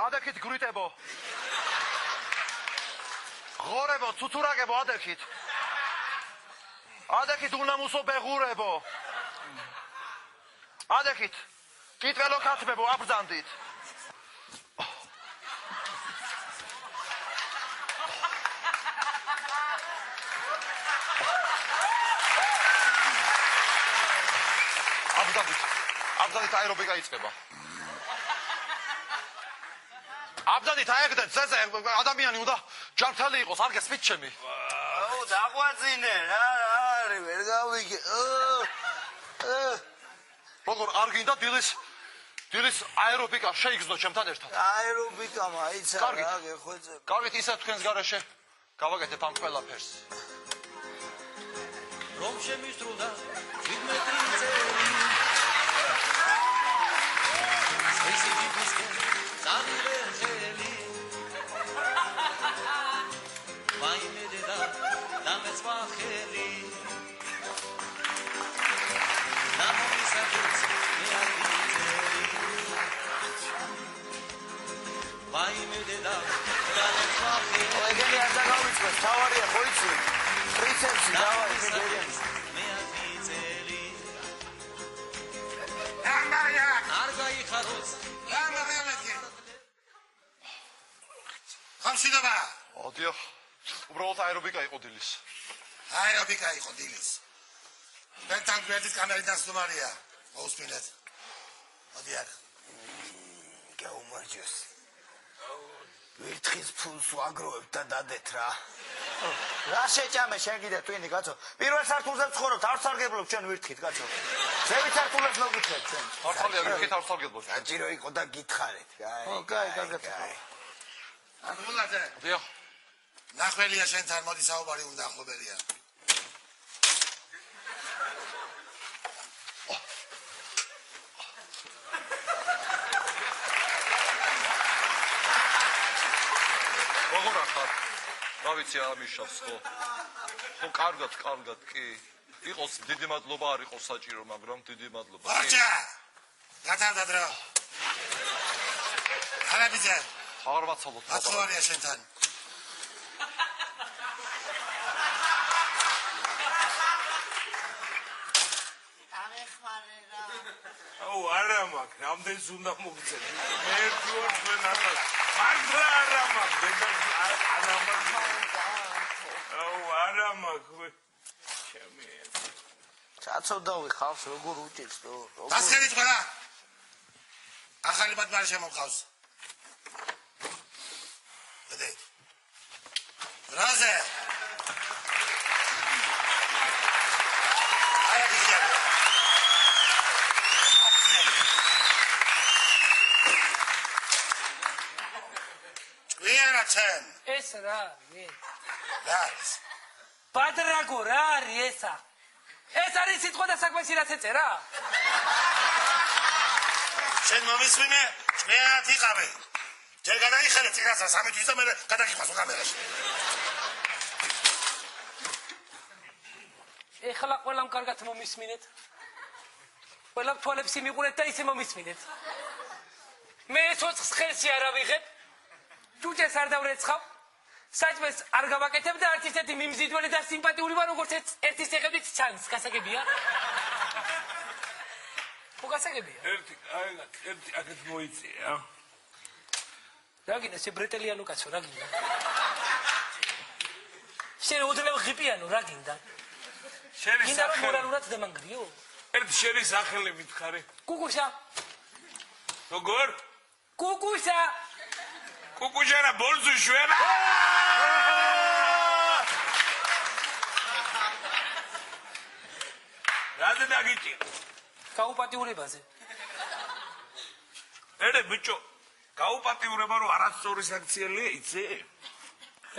ადექით გრიტებო. ღორებო, ცუცურაგებო ადექით. ადექით უნამუსო ბეღურებო. ადექით კიტველო ქათმებო აბრძანდით. აბრძანდით აერობიკა იწყება. აბრძანდით აეგდეთ ზეზე ადამიანი უნდა ჯანმრთელი იყოს, არ გესმით ჩემი? აუ დაყვაძინე რა არის ვერ გავიგე. როგორ არ გინდა დილის აერობიკა შეიგრძნო ჩემთან ერთად? აერობიკა მაიცა რა გეხვეწებ. კარგით ისე თქვენს გარეშე გავაკეთებ ამ ყველაფერს. რომ შემისრულდა 17 წელი ისე გიფისკენ წარიღელი ვაიმე დედა დამეცვა ხელი ნამისაგებს მე არ ვიძელი ვაიმე დედა დამეცვა ხელი ეგენი არ დაგავიწყოს თავარია ხო იცი პრინცესი დავაი მე არ ვიძელი ამაია არ გაიხაროს ხამშიდობა ოდიო უბრალოდ აერობიკა იყო დილის. აერობიკა იყო დილის. მენთან გვერდით კამერიდან სტუმარია. მოусმინეთ. მოდიარ. გაუმარჯოს. ვერთხის ფულს ვაგროვებ და დადეთ რა. რა შეჭამე შენ კიდე ტვინი კაცო. პირველ სართულზე ვცხოვრობთ, არ სარგებლობ ჩვენ ვერთხით კაცო. ზევით სართულებს მოგიწევთ ჩვენ. მართალია ვერთხით არ სარგებლობ. საჭირო იყო და გითხარით. კაი, კარგად. აბულაძე. დიახ. ნახველია შენთან მოდი საუბარი უნდა ახლობელია. როგორ ახარ? რა ვიცი არ მიშავს ხო? ხო კარგად კი. იყოს დიდი მადლობა არ იყოს საჭირო, მაგრამ დიდი მადლობა. ბარჭა. გათავდა დრო. არაბიძე. აღარ ვაცალოთ. ახლოვარია შენთან. აუ არა მაქვს, რამდენს უნდა მოგწევ. მე ერთი ვარ თქვენ ახალ. მართლა არა მაქვს, არა მაქვს. აუ არა მაქვს. ჩემი. ჩაცოდავი ხავს როგორ უჭირს თო. დასხებით ყველა. ახალი ბატმარი შემოყავს. დე. რაზე. აი გიჟე. ვიენაჩენ. ეს რა, მე. რას? ბადრაგო რა არის ესა? ეს არის სიტყვა და საქმეში რაც ეწერა? შენ მომისვინე, მეათ იყავე. ჯერ გადაიხარე წინასა 3 თვის და მე გადაგიხმას კამერაში. ეხლა ყველამ კარგად მომისმინეთ. ყველა თვალებს იმიყურეთ და ისე მომისმინეთ. მე ცოცხს ხელში არ ავიღებ. ჯუჯეს არ დავრეცხავ. საჭმეს არ გავაკეთებ და არც ისეთი მიმზიდველი და სიმპათიური ვარ, როგორც ერთის ეხებით ჩანს. გასაგებია? ხო გასაგებია? ერთი აქეთ მოიწია. რა გინდა, შე ბრეტელიანო კაცო, რა გინდა? შენ ოდნავ ღიპიანო, რა გინდა? შენი გინდა რომ სახელი. მორალურად დამანგრიო? ერთი შენი სახელი მითხარი. კუკუშა. როგორ? კუკუშა. კუკუშარა ბოლზუ შვება. რაზე დაგიჭირ? გაუპატიურებაზე. ერე ბიჭო, გაუპატიურება რომ არასწორი საქციელია, იცი?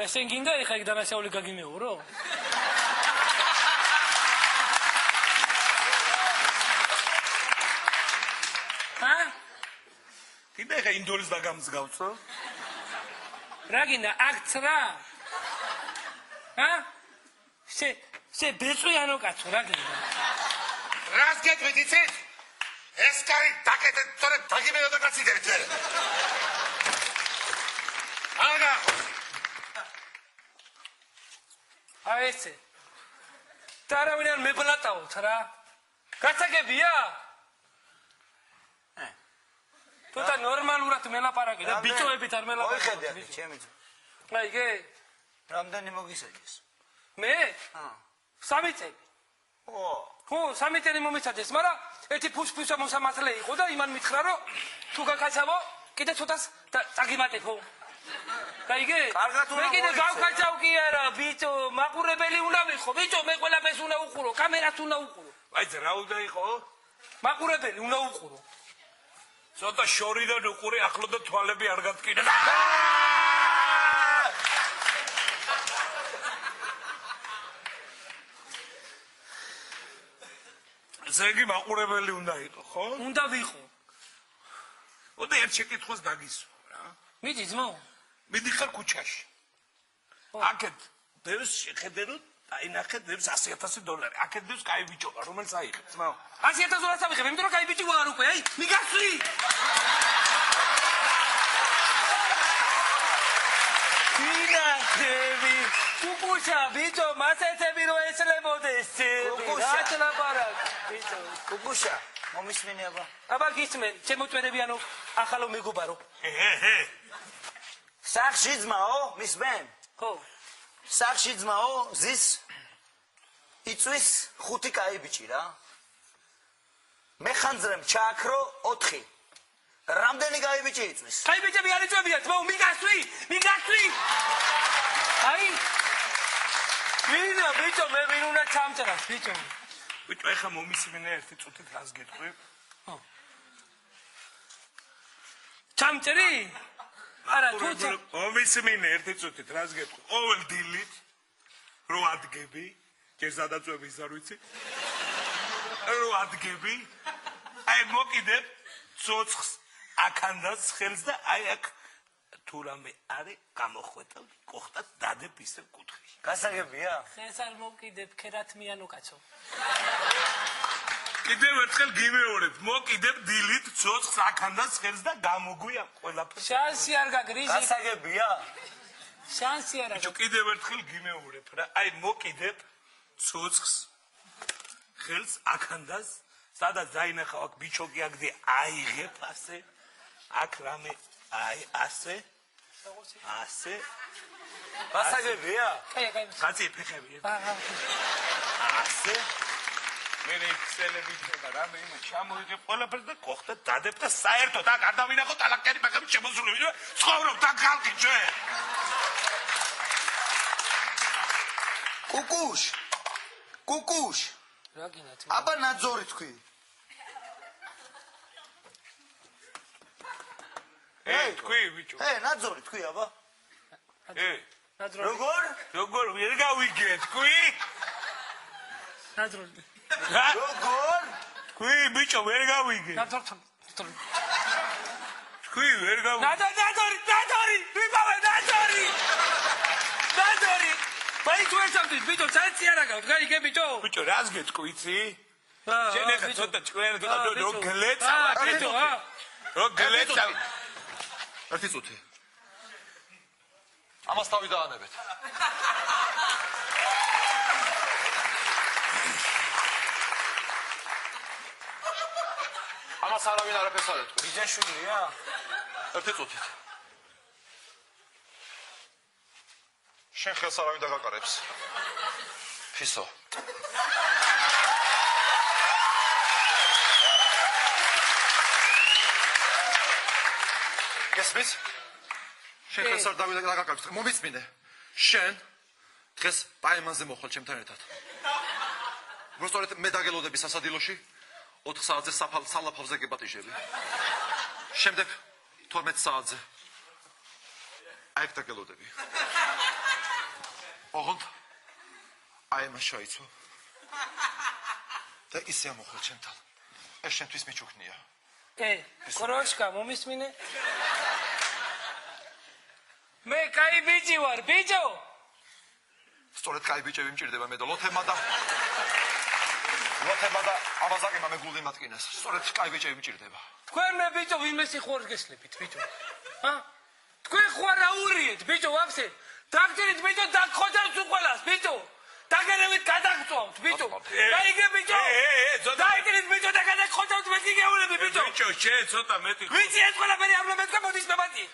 ესენ გინდა ეხა იქ დანაშაული გაგიმეორო? კიდე ეხა ინდოლის დაგამსგავსო? რა გინდა, აქც რა? შე ბეწვიანო კაცო, რა გინდა? რას გეტყვით იცით? ეს კარი დაკეთეთ, თორემ დაგიმეო და გაციდებით ვერ. აგა აი ესე და რა ვინან მებლატაოთ რა გასაგებია თუთა ნორმალურად მელაპარაკე და ბიჭოებით არ მოიხედე მელაპარაკე ჩემი აი იგე რამდენი მოგისაჯეს მე 3 წელი ხო 3 წელი მომიცადეს მაგრამ ერთი ფუშფუშა მოსამართლე იყო და იმან მითხრა რომ თუ გაკაცავო კიდე ცოტას წაგიმატებო და იგე მე კიდე გავკაცავ კი არა ბიჭო მაყურებელი უნდა ვიყო ბიჭო მე ყველაფერს უნდა უყურო კამერას უნდა უყურო აი რა უნდა იყო? მაყურებელი უნდა უყურო ცოტა შორიდან უყურე ახლო და თვალები არ გატკინა. ზეგი მაყურებელი უნდა იყო, ხო? უნდა ვიყო ოდე ერთ შეკითხვას დაგისვა რა. მიდი ძმო მიდიხარ ქუჩაში. აქეთ ბევრს შეხედენოთ, დაინახეთ ბევრს $100,000. აქეთ ბევრს კაი ბიჭობა, რომელს აიღებ, ძმაო? $100,000 ავიღებ, იმიტომ რომ კაი ბიჭი ვარ უკვე, აი, მიგასვი. ვინახები, კუკუშა, ბიჭო, მასეთები რო ესლებოდეს. რაც ლაპარაკ, ბიჭო. კუკუშა, მომისმენი აბა. აბა გისმენ, შემოწმენებიანო, ახალო მეგობარო. სახში ძმაო, მისმენ? ხო. სახში ძმაო, ზის იწვის 5 კაი ბიჭი რა. მეხანძრემ ჩააქრო 4. რამდენი კაი ბიჭი იწვის? კაი ბიჭები არ იწვევიან, თმო, მიგასვი. აი. ვინა ბიჭო, მე ვინ უნდა ჩამჭრას, ბიჭო. ბიჭო, ეხა მომისმენე ერთი წუთით რას გეტყვი? ჩამჭრი? არა, თუცა. მომისმენე ერთი წუთით რას გეტყვი? ყოველ დილით რო ადგები, ჯერ სადაწვების არ ვიცი. რო ადგები, აი მოკიდებ ცოცხს აქანდაც ხელს და აი აქ თუ რამე არის გამოხვეწავ, კოხტად დადებ ისე კუთხეში. გასაგებია? ხეს არ მოკიდებ ქერათმიანო კაცო. კიდევ ერთხელ გიმეორებ, მოკიდებ დილით ცოცხს აქანდაც ხელს და გამოგვია ყველაფერს. შანსი არ გაგრიზი. გასაგებია? შანსი არ ბიჭო, აქვს. კიდევ ერთხელ გიმეორებ რა. აი მოკიდებ ცოცხს ხელს აქანდაც, სადაც დაინახავ აქ ბიჭოკი აგდი აიღებ ასე. აქ რამე აი ასე. ასე. გასაგებია? კაი. გაწი ფეხები. ასე. მე ქსელები ხება რამე იმა ჩამოიღებ ყველაფერს და კოხტად დადებ და საერთოდ აქ არ დავინახო ტალაკერი ფეხები შემოსული ვიდრე ცხოვრობ და ხალხი ჩვენ. კუკუშ. რა გინათ? აბა ნაძორი თქვი. თქვი ბიჭო. ნაძორი თქვი აბა. ნაძრო. როგორ ვერ გავიგე თქვი? ნაძრო. როგორ? თქვი ბიჭო ვერ გავიგე. ნაძრო. თქვი ვერ გავიგე. ნაძორი. ვიბავე ნაძორი. ბაი თუ ესავდით ბიჭო, საერთი არ აგავთ, გაიგე ბიჭო? ბიჭო, რას გეტყვი იცი? აა, შენ ახლა ცოტა ჭკვიანი აა, რო ბიჭო. გლეცა, ბიჭო, რო გლეცა. ერთი წუთი. ამას თავი დაანებეთ. ამას არავინ არაფერს არ ეთქვი. ბიძაშვილია? ერთი წუთით. შენ ხელს არავინ დაგაკარებს. ფისო. გესმის? შენ ხელს არ დაგაკარებს. მომიწმინე. შენ დღეს პაემანზე მოხვალ ჩემთან ერთად. მოსწორეთ მე დაგელოდები სასადილოში 4 საათზე სალაფავზე გეპატიჟები. შემდეგ 12 საათზე. აიქ დაგელოდები. ოღონდ აი მას შეიცვა. და ისე ამოხვალ ჩემთან. ეს შენთვის მიჩუქნია. კოროშკა მომისმინე? მე კაი ბიჭი ვარ, ბიჭო. სწორედ კაი ბიჭები მჭირდება მე და ლოთებმა და ამაზაკემა მეგულდი მატკინეს. სწორედ კაი ბიჭები მჭირდება. თქვენ მე ბიჭო ვინმე სიხوار გესლებით, ბიჭო. თქვენ ხوار აურიეთ ბიჭო ვაფსე დაგჭირით ბიჭო დაგხოჯავთ უყოლას ბიჭო დაგერევით გადაგწვავთ ბიჭო დაიგე ბიჭო დაიგეთ ბიჭო და გადაგხოჯავთ მე გიგეულები ბიჭო ბიჭო შენ ცოტა მეტი ვიცი ეს ყველაფერი აბლომეთკა მოდის მებატი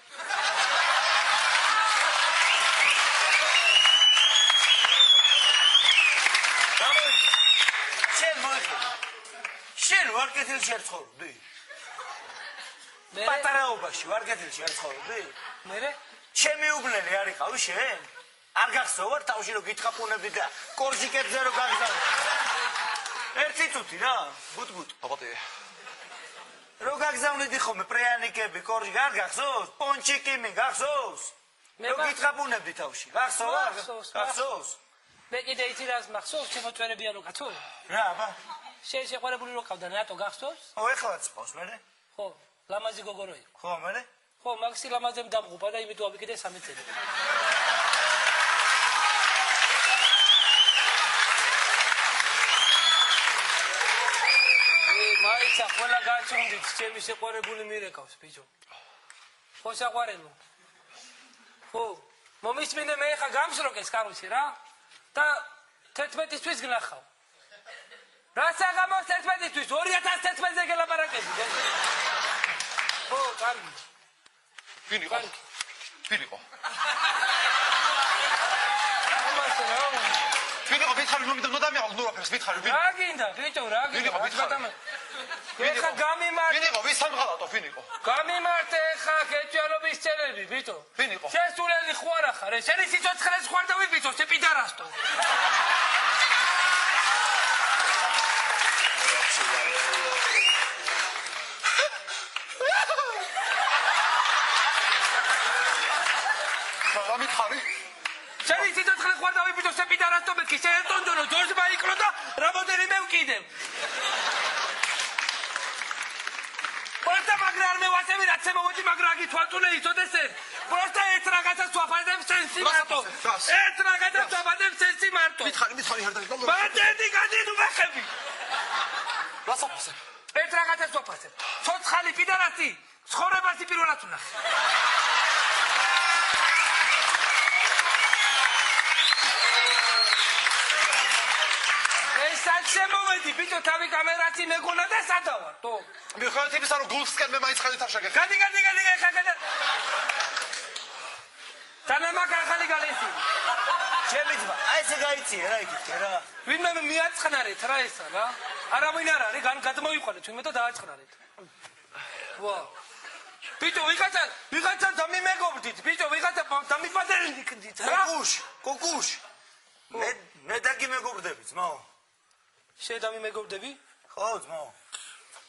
შენ მოიხედე შენ ვარკეთილში არ ცხოვრობდი პატარაობაში ვარკეთილში არ ცხოვრობდი მერე ჩემი უბნელი არ იყავი შენ არ გახსოვარ თავში რომ გითხაფუნებდი და კორჟიკებზე რომ გაგზავნე ერთი წუთი რა ბუტბუტ აბატე რომ გაგზავნიდი ხოლმე პრეანიკები კორჟი არ გახსოვს პონჩიკიმი გახსოვს რომ გითხაფუნებდი თავში გახსოვარ გახსოვს მე კიდე იცი რას მახსოვს შემოწმენებიანო კაცო რა აბა შენ შეყვარებული რო ყავდა რატო გახსოვს ო ეხლაც ყავს მე ხო ლამაზი გოგო რო იყო ხო მე ხო მაქსი ლამაზემ დამღუპა და იმიტომ ავიკიდე 3 წელი მაიცა ყველა გაჩვენდით ჩემი შეყვარებული მირეკავს ბიჭო ხო საყვარელო ხო მომისმინე მე ხა გამსროკეს კარუსი რა და 11 თვის გნახავ რაცა გამოს 11 თვის 2011-ზე გელაპარაკები ხო კარგი ვინ იყო ვინ იყო ვინ იყო ვიხარი რომ მიდო დამიაღო ნურაფერს ვიხარი ვინ რა გინდა ბიჭო რა გინდა ეხა გამიმართე ვინ იყო ვის სამღალატო ვინ იყო გამიმართე ეხა გეჭვალობის წერები ბიჭო ვინ იყო შესულელი ხوار ახარ შენი სიცოცხლეს ხوار და ვიბიჭო შე პიდარასტო რა მითხარი შენი სიცოცხლეს ხوار და ვიბიჭო შე პიდარასტო მეთქი შეერთონდონო ძორჯმა იკლო და რამოდენიმე ვკიდებ Просто მაგრამ მე ვაცები რაც მოვედი მაგრამ აგი თვალწუნე იცოდეს ეს Просто ერთ რაღაცას ვაფადებ სენსი მარტო ერთ რაღაცას ვაფადებ სენსი მარტო მითხარი არ დაიწყო ბატენი გადი ნუ მეხები რა საფასე ერთ რაღაცას ვაფადებ ცოცხალი პიდარასი ცხოვრებაში პირველად ვნახე სად შემოვედი ბიჭო თავი კამერაცი მეგონა და სადავარ თო მიხარით იმის რომ გულსკენ მე მაინც ხალით არ შეგეხ გადი ეხა გადა თანამაკ ახალი გალესი ჩემი ძმა აი ესე გაიწიე რა იკითხე რა ვინმე მიაწყნარეთ რა ესა რა არავინ არ არის გადმოიყვანეთ ვინმე და დააწყნარეთ ვა ბიჭო ვიღაცა დამიმეგობრდით ბიჭო ვიღაცა დამიპატერინდით რა კუკუშ მე დაგიმეგობრდები ძმაო შენ დამიმეგობრდები ხო ძმაო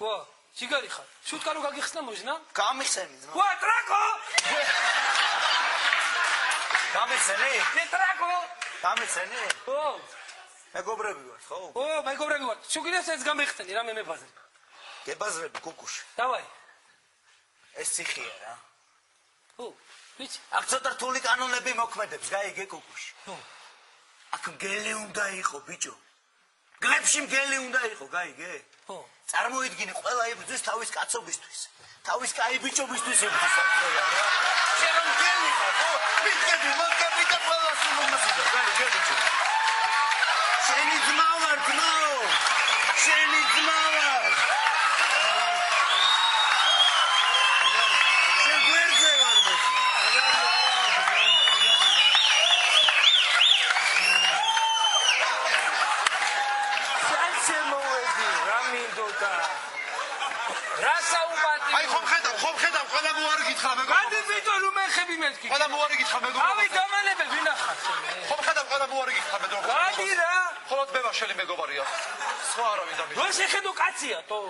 ვა სიგარი ხარ შუტკა რო გაგიხსნა მოჟნა გამიხსენი ძმაო ვა ტრაკო გამიხსენი ტრაკო გამიხსენი ო მეგობრები ვართ ხო ო მეგობრები ვართ შუგინეს ეს გამიხსენი რა მე მებაზრ გებაზრები კუკუშ დავაი ეს ციხეა რა ო ვიცი აქ ცოტა რთული კანონები მოქმედებს გაიგე კუკუშ აქ მგელი უნდა იყო ბიჭო გრებში მგელი უნდა იყო გაიგე ხო წარმოიდგინე ყველა იბრძვის თავის კაცობისთვის თავის კაი ბიჭობისთვის იბრძვის რა შენ მგელი ხარ ხო მიგები მაგები და ყველა სულომასია გაიგე ბიჭო შენი ძმა ვარ ძმაო შენი ძმა ვარ შენ გვერდზე ვარ აი ხომ ხედავ ყველა მოარი გითხრა მეგობრო გადი ბიჭო რომ მეხები მეთქი ყველა მოარი გითხრა მეგობრო ავი დამანებელ ვინ ახარ ხომ ხედავ ყველა მოარი გითხრა მეგობრო გადი რა ხოლოდ მე ვარ შენი მეგობარია სხვა არავინ დამი რო შეხედო კაცია თო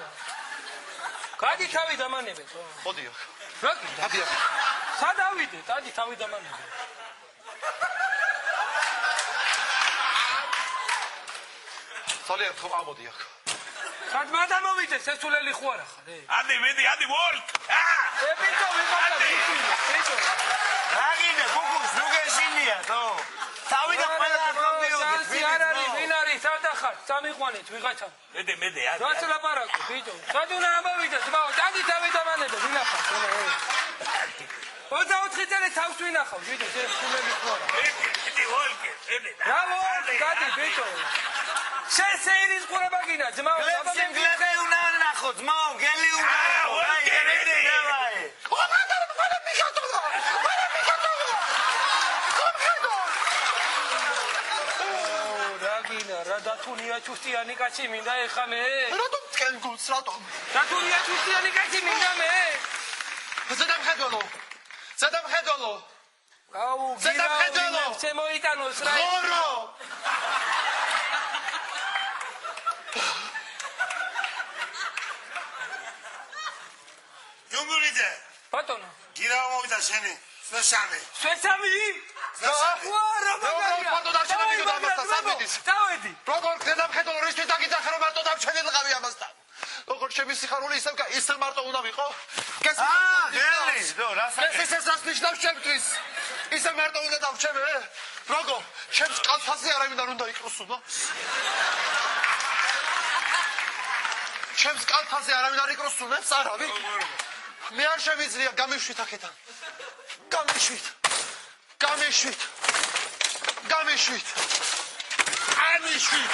გადი თავი დამანებელ თო მოდი აქ რა გინდა დადი აქ სად ავიდე დადი თავი დამანებელ ძალიან ხო ამოდი აქ სად მადამოვიდე სესულელი ხوار ახარ ადი ვოლტ ბიჭო ვიღაცა ბიჭო რა გინდა კუკუშ ნუ გეშინია თო თავი და ყველა კომპიუტერი სანსი არ არის ვინ არის სად ახარ წამიყვანეთ ვიღაცა მედი რაც ლაპარაკო ბიჭო სად უნდა ამოვიდე ძმაო დადი თავი დამანებელ ვინ ახარ 24 წელი თავს ვინახავ, ვიდო, შენ ხუმები ხوارა. ერთი ვოლკე, ერთი. ბრავო, გადი, ბიჭო. შენ სეირის ყურება გინდა, ძმაო, გლებში გლები უნდა ნახო, ძმაო, გელი უნდა ნახო. აი, გელი დავაი. რა გინდა, რა დათუნია ჩუსტიანი კაცი მინდა ეხა მე. რატომ თქვენ გულს რატომ? დათუნია ჩუსტიანი კაცი მინდა მე. ზედამხედველო. ზედამხედველო. აუ, ზედამხედველო. შემოიტანოს რა. ღორო. ჯუმბურიდე, ბატონო. გირავ მოვიდა შენი. სვესამი. სვესამი? სვესამი. რა მაგარია. მარტო დარჩენა მიგო ამასთან, სამედის. დავედი. როგორ ზედამხედველო რისთვის დაგიძახე რომ მარტო დავჩენილიყავი ამასთან? როგორ ჩემი სიხარული ისევ მარტო უნდა ვიყო? გელი, დო, რა საკეთე? ეს რას ნიშნავს ჩემთვის? ისე მარტო უნდა დავჩემე? როგორ? ჩემს კალთაზე არავინ უნდა იყროსუნო? ჩემს კალთაზე არავინ არ იყროსუნებს, არავინ? მე არ შემიძლია გამიშვით აქედან. გამიშვით. გამიშვით. გამიშვით. ამიშვით.